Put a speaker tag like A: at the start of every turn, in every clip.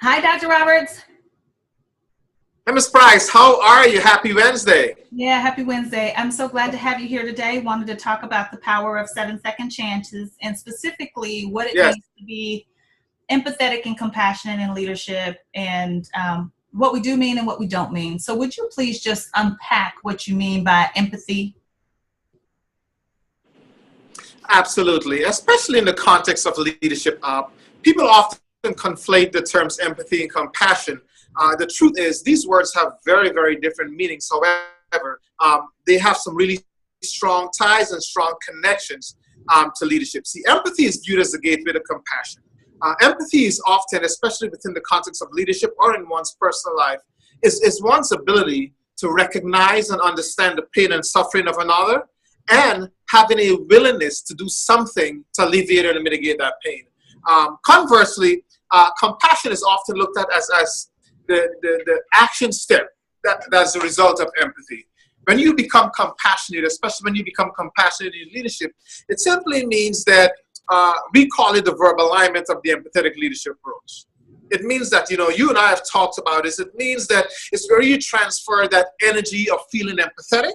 A: Hi, Dr. Roberts.
B: Hey, Ms. Price, how are you? Happy Wednesday.
A: Yeah, happy Wednesday. I'm so glad to have you here today. Wanted to talk about the power of 7-second chances and specifically what it
B: Yes,
A: means to be empathetic and compassionate in leadership and what we do mean and what we don't mean. So would you please just unpack what you mean by empathy?
B: absolutely. Especially in the context of leadership, people often conflate the terms empathy and compassion. The truth is, these words have very, very different meanings. However, they have some really strong ties and strong connections to leadership. See, empathy is viewed as the gateway to compassion. Empathy is often, especially within the context of leadership or in one's personal life, is one's ability to recognize and understand the pain and suffering of another and having a willingness to do something to alleviate or to mitigate that pain. Conversely, compassion is often looked at as the action step that's the result of empathy. When you become compassionate, especially when you become compassionate in leadership, it simply means that we call it the verb alignment of the empathetic leadership approach. It means that, you and I have talked about this. It means that it's where you transfer that energy of feeling empathetic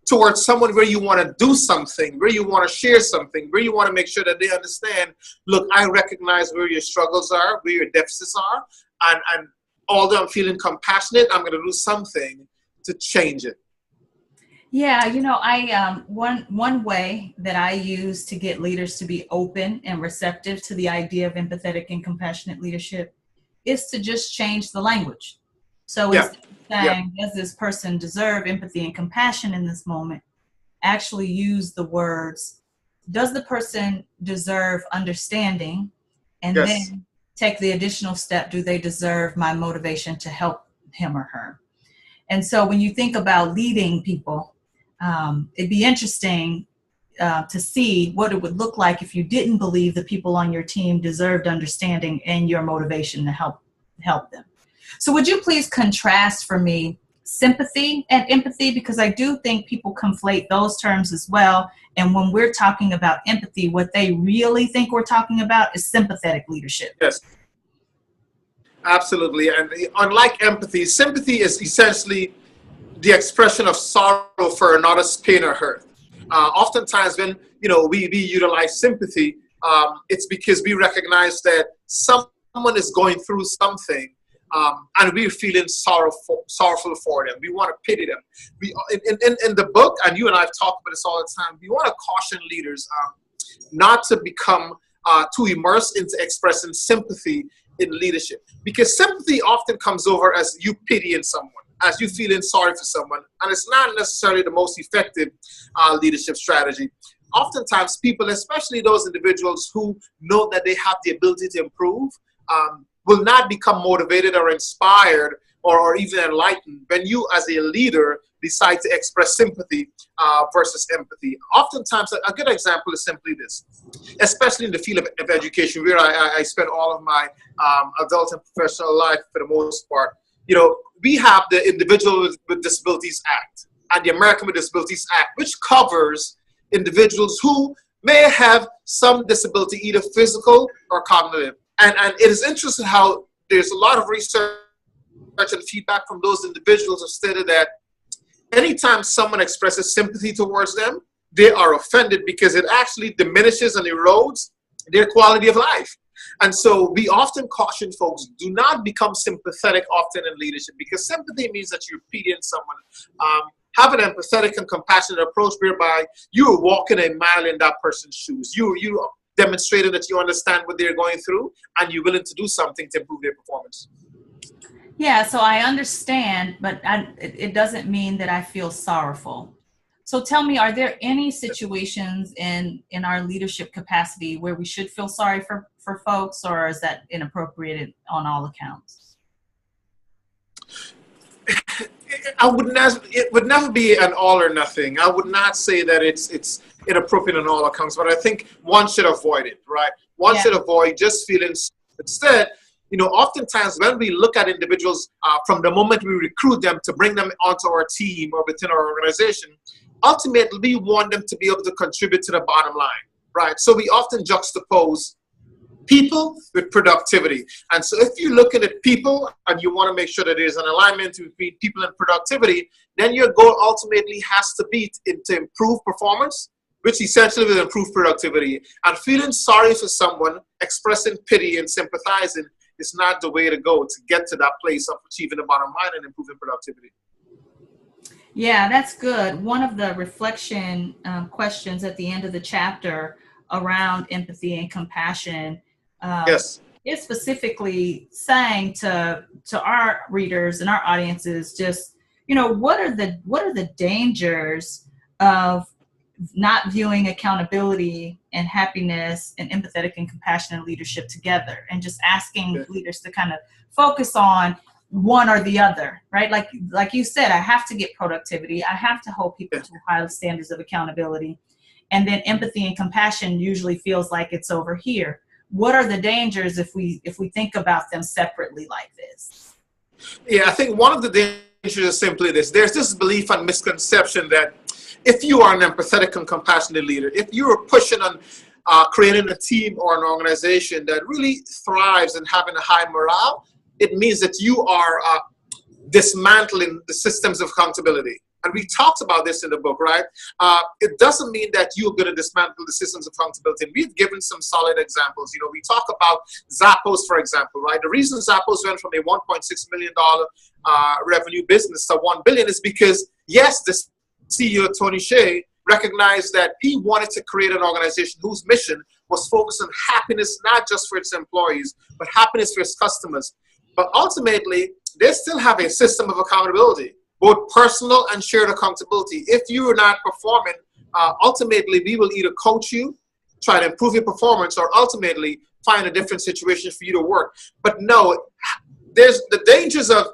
B: towards someone where you want to do something, where you want to share something, where you want to make sure that they understand, look, I recognize where your struggles are, where your deficits are, and although I'm feeling compassionate, I'm going to do something to change it.
A: Yeah, I one way that I use to get leaders to be open and receptive to the idea of empathetic and compassionate leadership is to just change the language. So
B: Yeah,
A: instead of
B: yeah,
A: saying, does this person deserve empathy and compassion in this moment, actually use the words, does the person deserve understanding? And
B: yes.
A: then take the additional step, do they deserve my motivation to help him or her? And so when you think about leading people, it'd be interesting to see what it would look like if you didn't believe the people on your team deserved understanding and your motivation to help them. So would you please contrast for me sympathy and empathy? Because I do think people conflate those terms as well. And when we're talking about empathy, what they really think we're talking about is sympathetic leadership.
B: Yes, absolutely. And unlike empathy, sympathy is essentially the expression of sorrow for another's pain or hurt. Oftentimes, when we utilize sympathy, it's because we recognize that someone is going through something, and we're feeling sorrowful for them. We want to pity them. We in the book, and you and I have talked about this all the time. We want to caution leaders not to become too immersed into expressing sympathy in leadership, because sympathy often comes over as you pitying someone, as you feeling sorry for someone, and it's not necessarily the most effective leadership strategy. Oftentimes, people, especially those individuals who know that they have the ability to improve, will not become motivated or inspired or even enlightened when you, as a leader, decide to express sympathy versus empathy. Oftentimes, a good example is simply this, especially in the field of education, where I spend all of my adult and professional life for the most part. We have the Individuals with Disabilities Act and the American with Disabilities Act, which covers individuals who may have some disability, either physical or cognitive. And it is interesting how there's a lot of research and feedback from those individuals have stated that anytime someone expresses sympathy towards them, they are offended because it actually diminishes and erodes their quality of life. And so we often caution folks, do not become sympathetic often in leadership, because sympathy means that you're pitying someone. Have an empathetic and compassionate approach whereby you are walking a mile in that person's shoes. You demonstrated that you understand what they're going through and you're willing to do something to improve their performance.
A: Yeah, so I understand, but it doesn't mean that I feel sorrowful. So tell me, are there any situations in our leadership capacity where we should feel sorry for folks, or is that inappropriate on all accounts?
B: It would never be an all or nothing. I would not say that it's inappropriate on all accounts, but I think one should avoid it, right? One should avoid just feeling. Instead, oftentimes when we look at individuals from the moment we recruit them to bring them onto our team or within our organization, ultimately we want them to be able to contribute to the bottom line, right? So we often juxtapose people with productivity. And so if you're looking at people and you want to make sure that there's an alignment between people and productivity, then your goal ultimately has to be to improve performance, which essentially will improve productivity. And feeling sorry for someone, expressing pity and sympathizing is not the way to go to get to that place of achieving the bottom line and improving productivity.
A: Yeah, that's good. One of the reflection questions at the end of the chapter around empathy and compassion
B: Yes.
A: is specifically saying to our readers and our audiences, just, what are the dangers of not viewing accountability and happiness and empathetic and compassionate leadership together, and just asking leaders to kind of focus on one or the other, right? Like you said, I have to get productivity. I have to hold people to high standards of accountability. And then empathy and compassion usually feels like it's over here. What are the dangers if we think about them separately like this?
B: Yeah, I think one of the dangers is simply this. There's this belief and misconception that if you are an empathetic and compassionate leader, if you are pushing on creating a team or an organization that really thrives and having a high morale, it means that you are dismantling the systems of accountability. And we talked about this in the book, right? It doesn't mean that you're going to dismantle the systems of accountability. And we've given some solid examples. We talk about Zappos, for example, right? The reason Zappos went from a $1.6 million revenue business to $1 billion is because, yes, the CEO, Tony Hsieh, recognized that he wanted to create an organization whose mission was focused on happiness, not just for its employees, but happiness for its customers. But ultimately, they still have a system of accountability, both personal and shared accountability. If you are not performing, ultimately, we will either coach you, try to improve your performance, or ultimately find a different situation for you to work. But no, there's the dangers of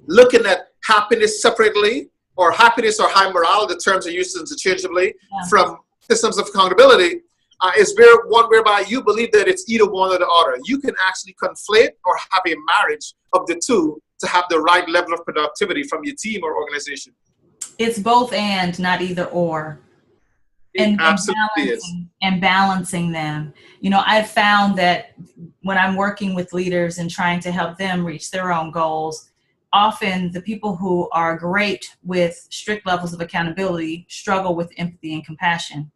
B: looking at happiness separately, or happiness or high morale, the terms are used interchangeably, from systems of accountability, is one whereby you believe that it's either one or the other. You can actually conflate or have a marriage of the two to have the right level of productivity from your team or organization.
A: It's both and, not either or. And balancing them. I've found that when I'm working with leaders and trying to help them reach their own goals, often the people who are great with strict levels of accountability struggle with empathy and compassion,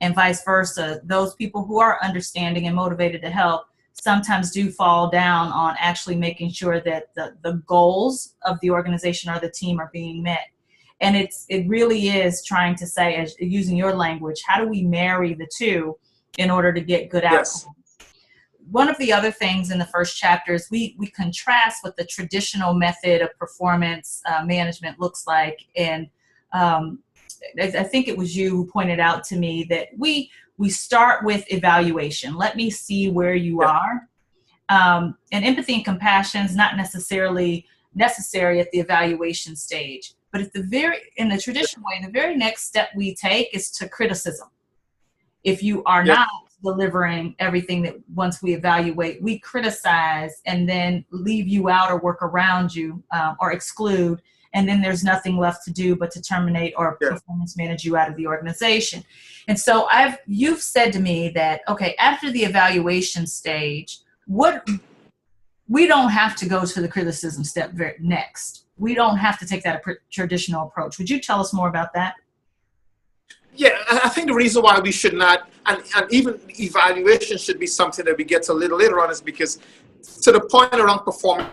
A: and vice versa. Those people who are understanding and motivated to help sometimes do fall down on actually making sure that the goals of the organization or the team are being met. And it really is trying to say, as using your language, how do we marry the two in order to get good outcomes? Yes. One of the other things in the first chapter is we contrast what the traditional method of performance management looks like. And I think it was you who pointed out to me that we start with evaluation. Let me see where you are. And empathy and compassion is not necessarily necessary at the evaluation stage. But in the traditional way, the very next step we take is to criticism. If you are not delivering everything that once we evaluate, we criticize and then leave you out or work around you or exclude. And then there's nothing left to do but to terminate or performance manage you out of the organization. And so you've said to me that, okay, after the evaluation stage, we don't have to go to the criticism step next. We don't have to take that traditional approach. Would you tell us more about that?
B: Yeah, I think the reason why we should not, and even evaluation should be something that we get to a little later on, is because to the point around performance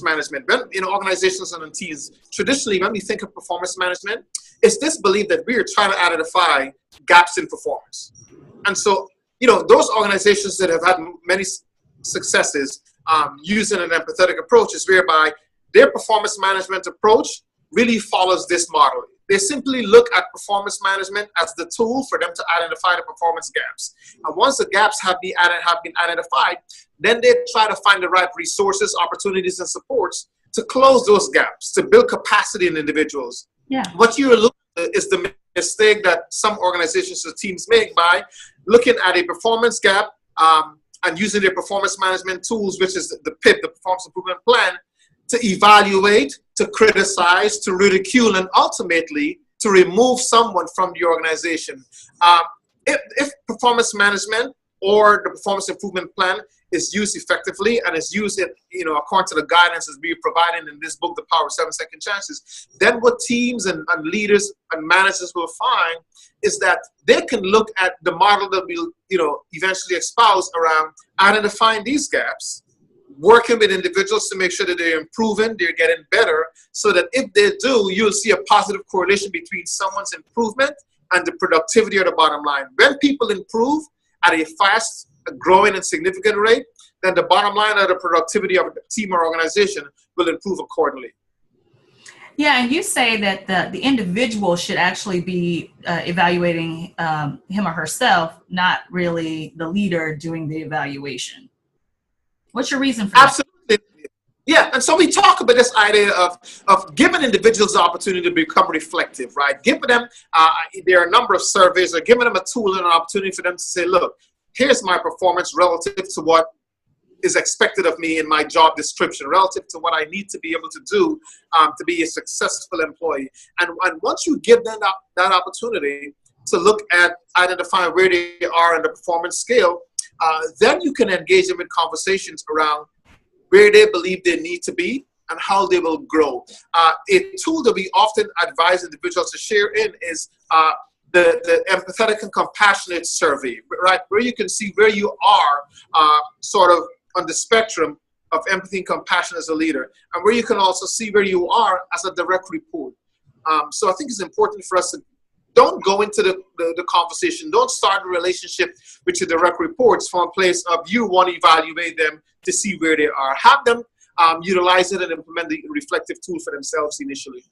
B: management, when in organizations and in teams, traditionally when we think of performance management, it's this belief that we are trying to identify gaps in performance. And so, those organizations that have had many successes using an empathetic approach is whereby their performance management approach really follows this model. They simply look at performance management as the tool for them to identify the performance gaps. And once the gaps have been identified, then they try to find the right resources, opportunities, and supports to close those gaps, to build capacity in individuals. Yeah. What you're looking at is the mistake that some organizations or teams make by looking at a performance gap and using their performance management tools, which is the PIP, the Performance Improvement Plan, to evaluate, to criticize, to ridicule, and ultimately to remove someone from the organization. If performance management or the performance improvement plan is used effectively and is used in, according to the guidance as we're providing in this book, The Power of 7-Second Chances, then what teams and leaders and managers will find is that they can look at the model that we'll, eventually espouse around identifying these gaps, working with individuals to make sure that they're improving, they're getting better, so that if they do, you'll see a positive correlation between someone's improvement and the productivity of the bottom line. When people improve at a fast, growing and significant rate, then the bottom line of the productivity of the team or organization will improve accordingly.
A: Yeah, and you say that the individual should actually be evaluating him or herself, not really the leader doing the evaluation. What's your reason for that?
B: Absolutely. Yeah, and so we talk about this idea of giving individuals the opportunity to become reflective, right? Giving them, there are a number of surveys, or giving them a tool and an opportunity for them to say, look, here's my performance relative to what is expected of me in my job description, relative to what I need to be able to do to be a successful employee. And once you give them that opportunity to look at identifying where they are in the performance scale, then you can engage them in conversations around where they believe they need to be and how they will grow. A tool that we often advise individuals to share in is the Empathetic and Compassionate survey, right? Where you can see where you are sort of on the spectrum of empathy and compassion as a leader, and where you can also see where you are as a direct report. So I think it's important for us to don't go into the conversation. Don't start a relationship with your direct reports from a place of you want to evaluate them to see where they are. Have them utilize it and implement the reflective tool for themselves initially.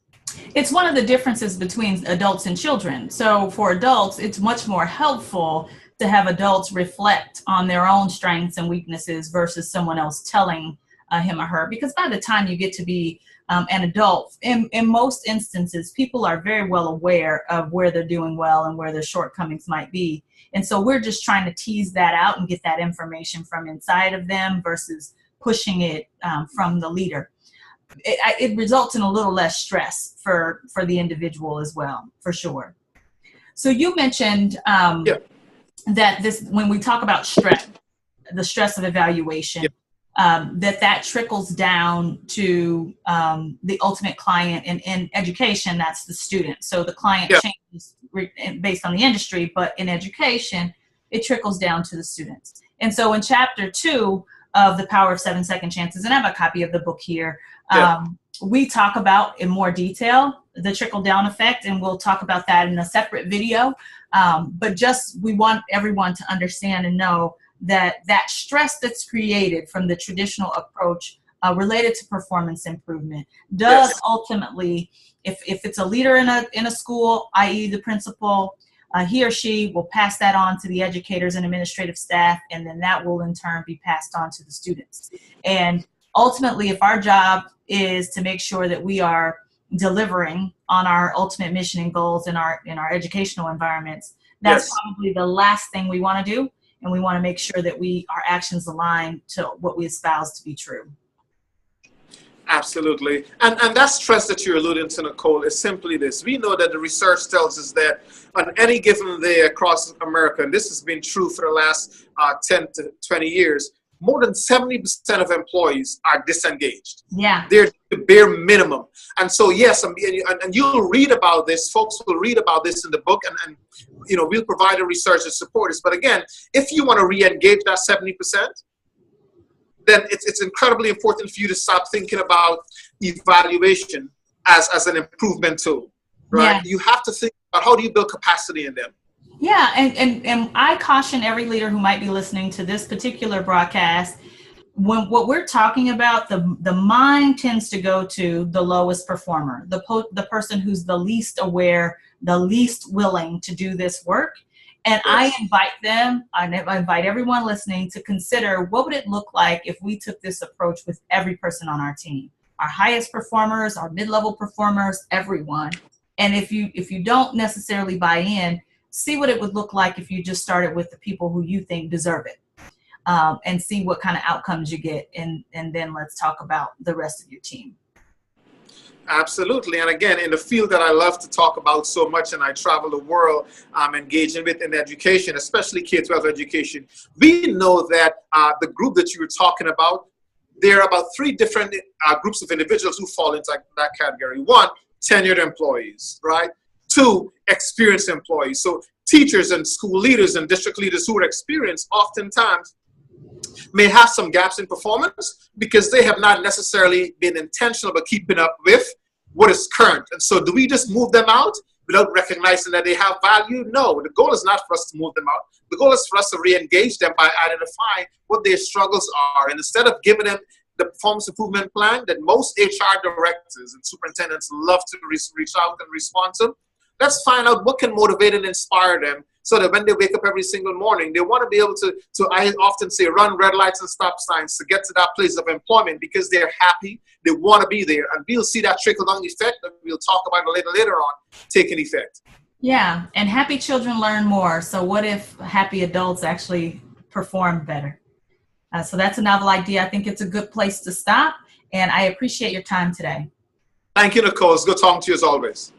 A: It's one of the differences between adults and children. So for adults, it's much more helpful to have adults reflect on their own strengths and weaknesses versus someone else telling him or her. Because by the time you get to be an adult, in most instances, people are very well aware of where they're doing well and where their shortcomings might be. And so we're just trying to tease that out and get that information from inside of them versus pushing it from the leader. It results in a little less stress for the individual as well, for sure. So you mentioned that when we talk about stress, the stress of evaluation, that trickles down to the ultimate client. In education, that's the student. So the client changes based on the industry, but in education, it trickles down to the students. And so in chapter 2 of The Power of 7-Second Chances, and I have a copy of the book here, we talk about in more detail the trickle-down effect, and we'll talk about that in a separate video. But we want everyone to understand and know that stress that's created from the traditional approach related to performance improvement does ultimately, if it's a leader in a school, i.e. the principal, he or she will pass that on to the educators and administrative staff, and then that will in turn be passed on to the students. And ultimately, if our job is to make sure that we are delivering on our ultimate mission and goals in our educational environments, that's probably the last thing we want to do. And we want to make sure that our actions align to what we espouse to be true.
B: Absolutely. And that stress that you're alluding to, Nicole, is simply this. We know that the research tells us that on any given day across America, and this has been true for the last 10 to 20 years, more than 70% of employees are disengaged.
A: Yeah.
B: They're the bare minimum. And so, yes, and you'll read about this. Folks will read about this in the book, and we'll provide the research and support this. But again, if you want to re-engage that 70%, then it's incredibly important for you to stop thinking about evaluation as an improvement tool, right? Yeah. You have to think about how do you build capacity in them.
A: Yeah, and I caution every leader who might be listening to this particular broadcast, when what we're talking about, the mind tends to go to the lowest performer, the person who's the least aware, the least willing to do this work. And I invite everyone listening to consider, what would it look like if we took this approach with every person on our team, our highest performers, our mid-level performers, everyone. And if you don't necessarily buy in, see what it would look like if you just started with the people who you think deserve it, and see what kind of outcomes you get. And then let's talk about the rest of your team.
B: Absolutely. And again, in the field that I love to talk about so much, and I travel the world engaging with in education, especially K-12 education, we know that the group that you were talking about, there are about 3 different groups of individuals who fall into that category. 1, tenured employees, right? 2, experienced employees. So teachers and school leaders and district leaders who are experienced oftentimes may have some gaps in performance because they have not necessarily been intentional about keeping up with what is current. And so do we just move them out without recognizing that they have value? No, the goal is not for us to move them out. The goal is for us to re-engage them by identifying what their struggles are. And instead of giving them the performance improvement plan that most HR directors and superintendents love to reach out and respond to, let's find out what can motivate and inspire them so that when they wake up every single morning, they want to be able to I often say, run red lights and stop signs to get to that place of employment because they're happy, they want to be there. And we'll see that trickle-down effect that we'll talk about a little later on taking effect.
A: Yeah, and happy children learn more. So what if happy adults actually perform better? So that's a novel idea. I think it's a good place to stop. And I appreciate your time today.
B: Thank you, Nicole. It's good talking to you as always.